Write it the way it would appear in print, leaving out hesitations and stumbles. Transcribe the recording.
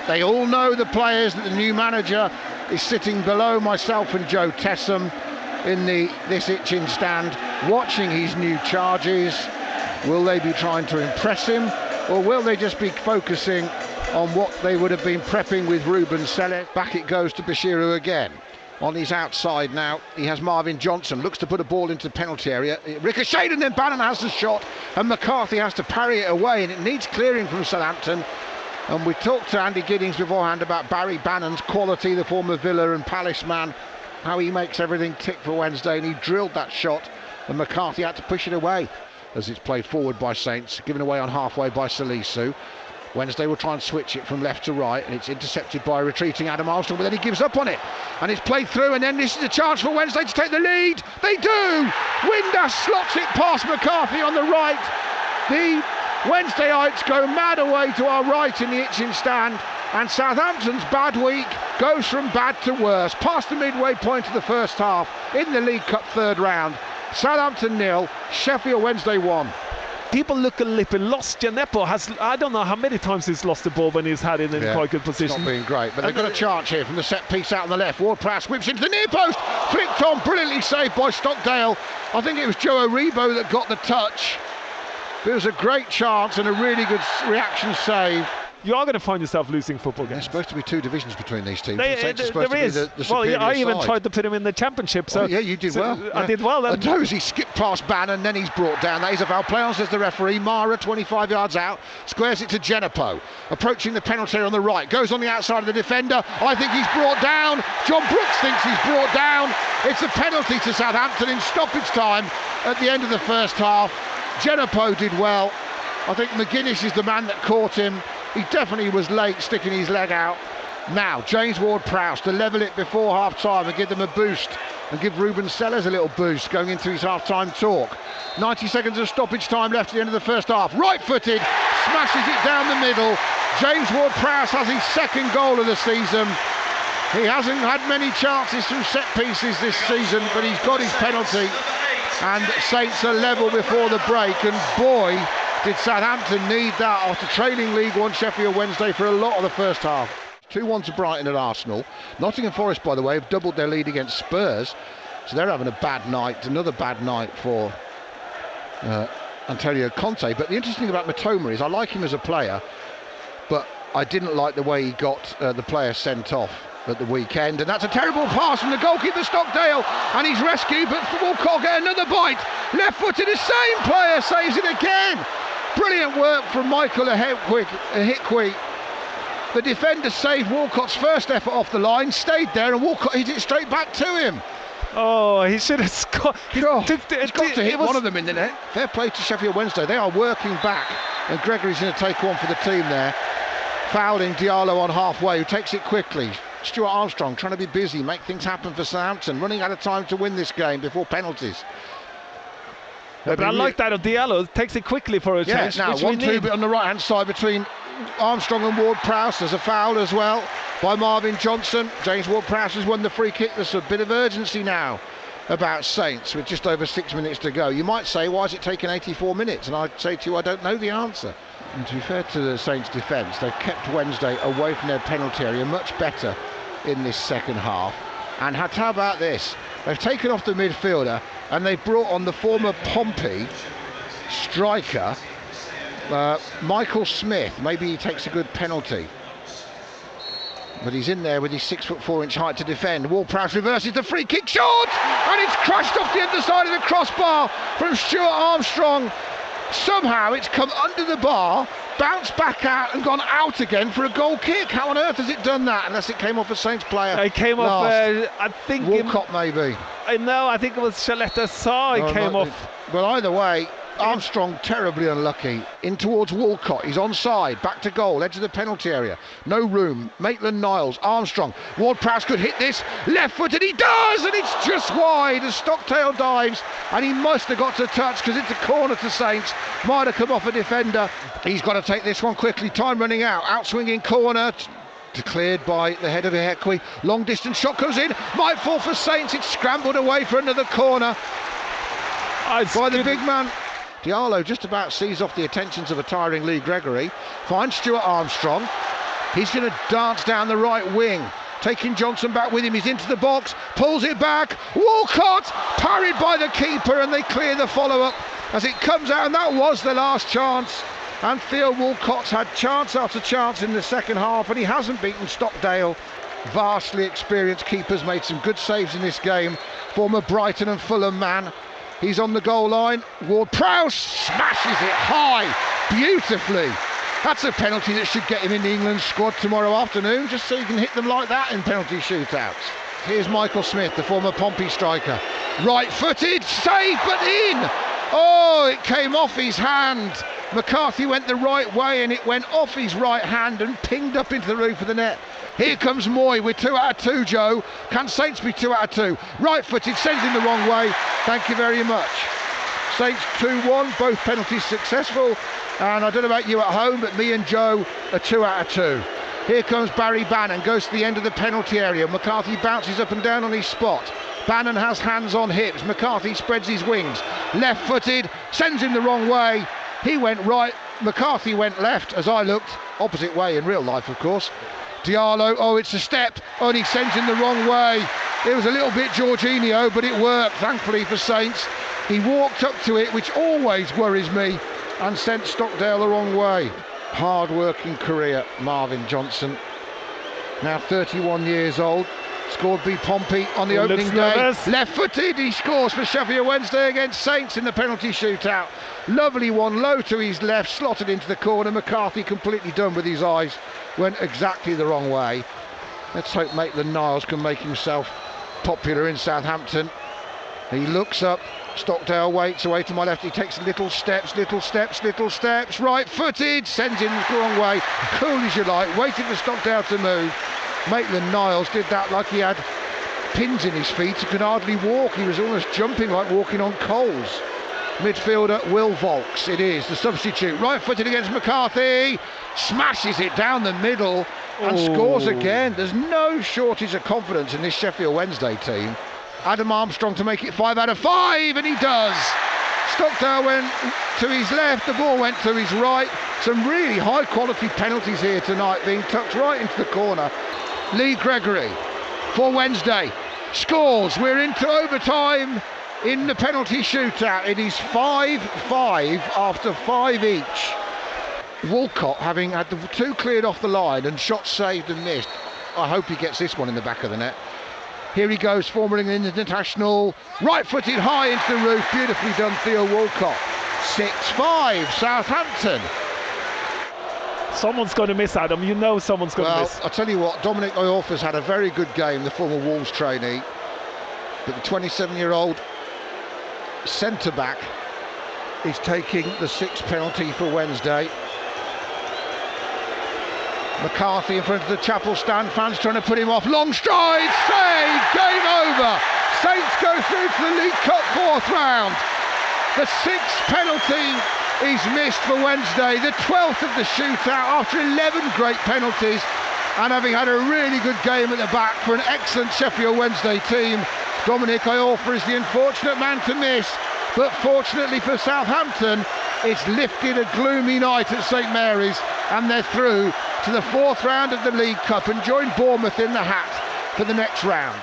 They all know, the players, that the new manager is sitting below myself and Joe Tessam in this itching stand, watching his new charges. Will they be trying to impress him, or will they just be focusing on what they would have been prepping with Ruben Selles? Back it goes to Bashiru again. On his outside now, he has Marvin Johnson, looks to put a ball into the penalty area. It ricocheted, and then Bannon has the shot, and McCarthy has to parry it away, and it needs clearing from Southampton. And we talked to Andy Giddings beforehand about Barry Bannon's quality, the former Villa and Palace man, how he makes everything tick for Wednesday, and he drilled that shot, and McCarthy had to push it away as it's played forward by Saints, given away on halfway by Salisu. Wednesday will try and switch it from left to right, and it's intercepted by retreating Adam Armstrong, but then he gives up on it, and it's played through, and then this is a chance for Wednesday to take the lead. They do! Windass slots it past McCarthy on the right. The Wednesdayites go mad away to our right in the itching stand, and Southampton's bad week goes from bad to worse. Past the midway point of the first half in the League Cup third round. Southampton 0, Sheffield Wednesday 1. People look a little lost. Djenepo has, I don't know how many times he's lost the ball when he's had it in quite good position. It's not been great, but they've got a chance here from the set piece out on the left. Ward-Prowse whips into the near post, flicked on, brilliantly saved by Stockdale. I think it was Joe Aribo that got the touch. It was a great chance and a really good reaction save. You are going to find yourself losing football games. There's supposed to be two divisions between these teams. There is. I even tried to put him in the Championship. So yeah, you did well. I did well. He skipped past Bannon, then he's brought down. That is a foul play on, says the referee. Mara, 25 yards out, squares it to Djenepo, approaching the penalty area on the right. Goes on the outside of the defender. I think he's brought down. John Brooks thinks he's brought down. It's a penalty to Southampton in stoppage time at the end of the first half. Djenepo did well. I think McGuinness is the man that caught him. He definitely was late sticking his leg out. Now, James Ward-Prowse to level it before half-time and give them a boost, and give Ruben Selles a little boost going into his half-time talk. 90 seconds of stoppage time left at the end of the first half. Right-footed, smashes it down the middle. James Ward-Prowse has his second goal of the season. He hasn't had many chances from set pieces this season, but he's got his penalty. And Saints are level before the break, and boy, did Southampton need that after trailing League One Sheffield Wednesday for a lot of the first half. 2-1 to Brighton at Arsenal. Nottingham Forest, by the way, have doubled their lead against Spurs, so they're having a bad night, another bad night for Antonio Conte. But the interesting thing about Matoma is I like him as a player, but I didn't like the way he got the player sent off at the weekend, and that's a terrible pass from the goalkeeper Stockdale, and he's rescued, but Walcott get another bite. Left-footed, the same player saves it again. Brilliant work from Michael Ahikwi. The defender saved Walcott's first effort off the line, stayed there, and Walcott hit it straight back to him. Oh, he should have scored. He's got to hit one of them in the net. Fair play to Sheffield Wednesday. They are working back, and Gregory's going to take one for the team there. Fouling Diallo on halfway, who takes it quickly. Stuart Armstrong trying to be busy, make things happen for Southampton, running out of time to win this game before penalties. But I like that of Diallo, takes it quickly for a change. Now 1-2 on the right hand side between Armstrong and Ward-Prowse. There's a foul as well by Marvin Johnson. James Ward-Prowse has won the free kick. There's a bit of urgency now about Saints with just over 6 minutes to go. You might say, why has it taken 84 minutes? And I'd say to you, I don't know the answer. And to be fair to the Saints defence, they've kept Wednesday away from their penalty area much better in this second half. And how about this? They've taken off the midfielder and they've brought on the former Pompey striker, Michael Smith. Maybe he takes a good penalty, but he's in there with his 6'4" height to defend. Ward-Prowse reverses the free kick shot, and it's crashed off the underside of the crossbar from Stuart Armstrong. Somehow it's come under the bar, bounced back out and gone out again for a goal kick. How on earth has it done that? Unless it came off a Saints player. It came off, I think... Walcott maybe. No, I think it was Shaletta Sarr. It came off. Well, either way, Armstrong terribly unlucky. In towards Walcott, he's onside, back to goal, edge of the penalty area. No room, Maitland-Niles, Armstrong. Ward-Prowse could hit this, left-footed, he does, and it's just wide as Stockdale dives, and he must have got to touch because it's a corner to Saints. Might have come off a defender. He's got to take this one quickly, time running out, outswinging corner. Declared by the head of Ehekwe. Long distance shot goes in, might fall for Saints. It's scrambled away for another corner by the big man. Diallo just about sees off the attentions of a tiring Lee Gregory. Finds Stuart Armstrong. He's going to dance down the right wing, taking Johnson back with him. He's into the box, pulls it back. Walcott parried by the keeper, and they clear the follow-up as it comes out, and that was the last chance. And Theo Walcott's had chance after chance in the second half, and he hasn't beaten Stockdale. Vastly experienced keepers made some good saves in this game. Former Brighton and Fulham man. He's on the goal line. Ward-Prowse smashes it high, beautifully. That's a penalty that should get him in the England squad tomorrow afternoon, just so you can hit them like that in penalty shootouts. Here's Michael Smith, the former Pompey striker. Right-footed, save, but in! Oh, it came off his hand. McCarthy went the right way, and it went off his right hand and pinged up into the roof of the net. Here comes Moy with 2 out of 2, Joe. Can Saints be 2 out of 2? Right-footed, sends him the wrong way. Thank you very much. Saints 2-1, both penalties successful. And I don't know about you at home, but me and Joe are 2 out of 2. Here comes Barry Bannon, goes to the end of the penalty area. McCarthy bounces up and down on his spot. Bannon has hands on hips. McCarthy spreads his wings. Left-footed, sends him the wrong way. He went right, McCarthy went left, as I looked, opposite way in real life, of course. Diallo, oh, it's a step, oh, and he sends him the wrong way. It was a little bit Jorginho, but it worked, thankfully, for Saints. He walked up to it, which always worries me, and sent Stockdale the wrong way. Hard-working career, Marvin Johnson. Now 31 years old. Scored by Pompey on the opening day. Left-footed, he scores for Sheffield Wednesday against Saints in the penalty shootout. Lovely one, low to his left, slotted into the corner. McCarthy completely done with his eyes. Went exactly the wrong way. Let's hope Maitland-Niles can make himself popular in Southampton. He looks up. Stockdale waits away to my left. He takes little steps. Right-footed, sends him the wrong way. Cool as you like, waiting for Stockdale to move. Maitland-Niles did that like he had pins in his feet. He could hardly walk. He was almost jumping like walking on coals. Midfielder Will Volks, it is, the substitute. Right-footed against McCarthy. Smashes it down the middle and scores again. There's no shortage of confidence in this Sheffield Wednesday team. Adam Armstrong to make it 5 out of 5, and he does. Stockdale went to his left, the ball went to his right. Some really high quality penalties here tonight being tucked right into the corner. Lee Gregory for Wednesday scores. We're into overtime in the penalty shootout. It is 5-5 after 5 each. Walcott, having had the 2 cleared off the line and shots saved and missed, I hope he gets this one in the back of the net. Here he goes, former England international, right-footed high into the roof, beautifully done, Theo Walcott. 6-5, Southampton. Someone's going to miss, Adam. You know someone's going to miss. Well, I'll tell you what, Dominic Iorfa's had a very good game, the former Wolves trainee. But the 27-year-old centre-back is taking the 6th penalty for Wednesday. McCarthy in front of the Chapel stand, fans trying to put him off. Long stride, save, game over. Saints go through to the League Cup 4th round. The 6th penalty is missed for Wednesday, the 12th of the shootout after 11 great penalties, and having had a really good game at the back for an excellent Sheffield Wednesday team. Dominic Iorfa is the unfortunate man to miss, but fortunately for Southampton, it's lifted a gloomy night at St Mary's, and they're through to the 4th round of the League Cup and join Bournemouth in the hat for the next round.